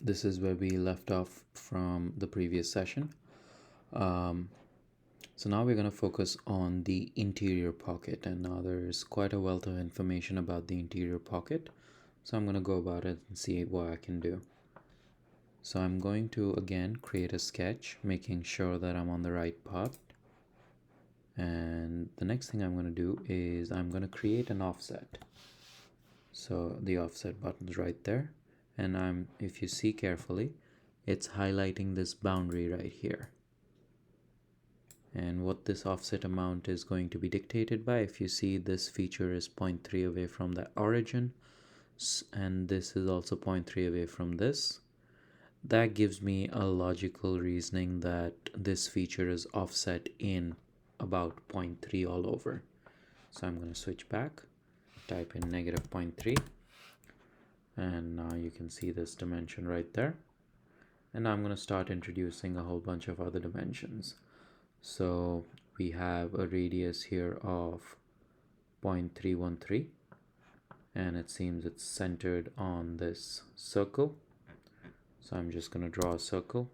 This is where we left off from the previous session. So now we're going to focus on the interior pocket, and now there's quite a wealth of information about the interior pocket. So I'm going to go about it and see what I can do. So I'm going to again create a sketch, making sure that I'm on the right path. And the next thing I'm going to do is I'm going to create an offset. So the offset button's right there. And if you see carefully, it's highlighting this boundary right here. And what this offset amount is going to be dictated by, if you see, this feature is 0.3 away from the origin, and this is also 0.3 away from this. That gives me a logical reasoning that this feature is offset in about 0.3 all over. So I'm going to switch back, type in negative 0.3, and now you can see this dimension right there. And now I'm going to start introducing a whole bunch of other dimensions. So we have a radius here of 0.313, and it seems it's centered on this circle. So I'm just going to draw a circle.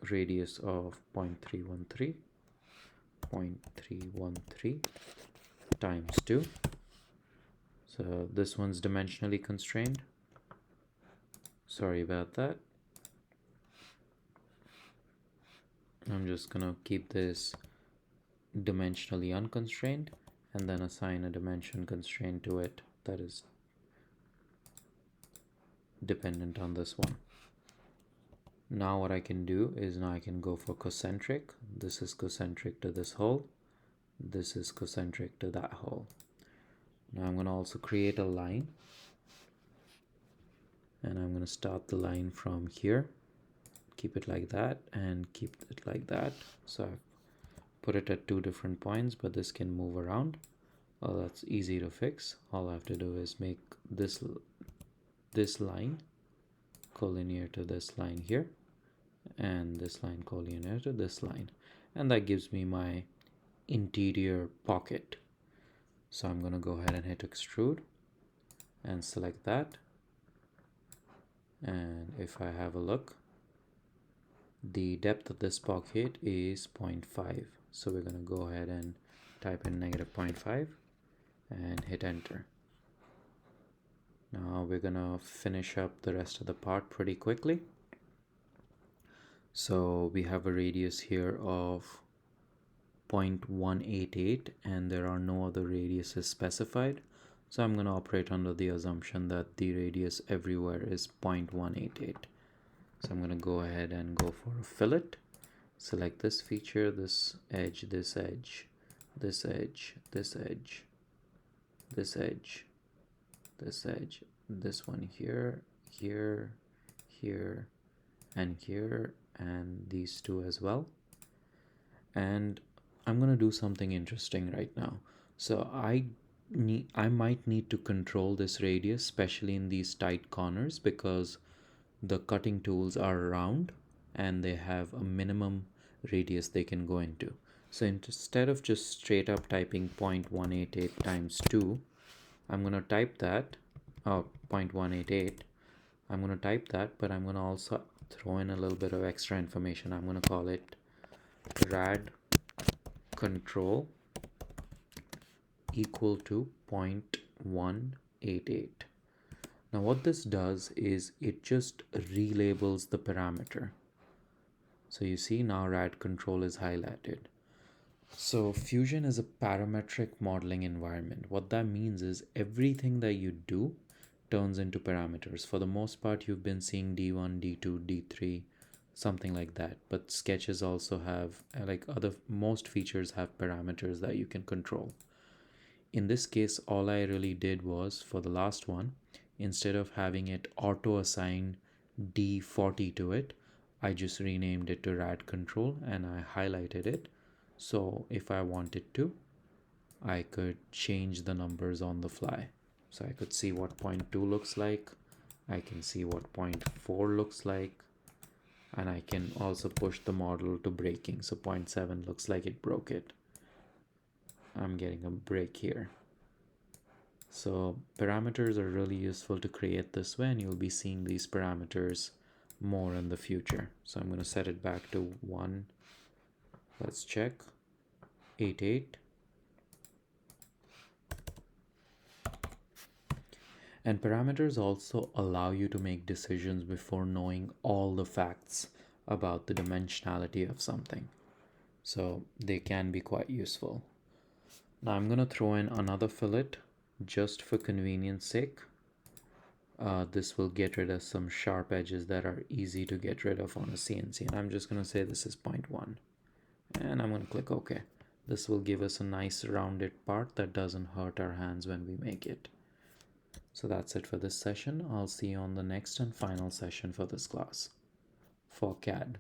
Radius of 0.313, 0.313 times 2. So this one's dimensionally constrained. Sorry about that. I'm just gonna keep this dimensionally unconstrained and then assign a dimension constraint to it that is dependent on this one. Now what I can do is now I can go for concentric. This is concentric to this hole. This is concentric to that hole. Now I'm going to also create a line, and I'm going to start the line from here, keep it like that, and keep it like that. So I've put it at two different points, but this can move around. Well, that's easy to fix. All I have to do is make this line collinear to this line here, and this line collinear to this line, and that gives me my interior pocket. So I'm going to go ahead and hit extrude and select that, and if I have a look, the depth of this pocket is 0.5. So we're going to go ahead and type in negative 0.5 and hit enter. Now we're going to finish up the rest of the part pretty quickly. So we have a radius here of 0.188, and there are no other radiuses specified. So I'm going to operate under the assumption that the radius everywhere is 0.188. So I'm going to go ahead and go for a fillet. Select this feature, this edge, this edge, this edge, this edge, this edge, this edge, this one here, here, here, and here, and these two as well. And I'm going to do something interesting right now. So I might need to control this radius, especially in these tight corners, because the cutting tools are round and they have a minimum radius they can go into. So instead of just straight up typing 0.188 times 2, I'm going to type that, 0.188. I'm going to type that, but I'm going to also throw in a little bit of extra information. I'm going to call it rad control equal to 0.188. Now what this does is it just relabels the parameter. So you see now rad control is highlighted. So Fusion is a parametric modeling environment. What that means is everything that you do turns into parameters. For the most part, you've been seeing D1, D2, D3, something like that. But sketches also have, most features have parameters that you can control. In this case, all I really did was, for the last one, instead of having it auto assign D40 to it, I just renamed it to rad control and I highlighted it. So if I wanted to, I could change the numbers on the fly. So I could see what 0.2 looks like. I can see what 0.4 looks like. And I can also push the model to breaking. So 0.7 looks like it broke it. I'm getting a break here. So parameters are really useful to create this way, and you'll be seeing these parameters more in the future. So I'm going to set it back to 1. Let's check. 88. And parameters also allow you to make decisions before knowing all the facts about the dimensionality of something. So they can be quite useful. Now I'm going to throw in another fillet just for convenience sake. This will get rid of some sharp edges that are easy to get rid of on a CNC. And I'm just going to say this is 0.1. And I'm going to click OK. This will give us a nice rounded part that doesn't hurt our hands when we make it. So that's it for this session. I'll see you on the next and final session for this class for CAD.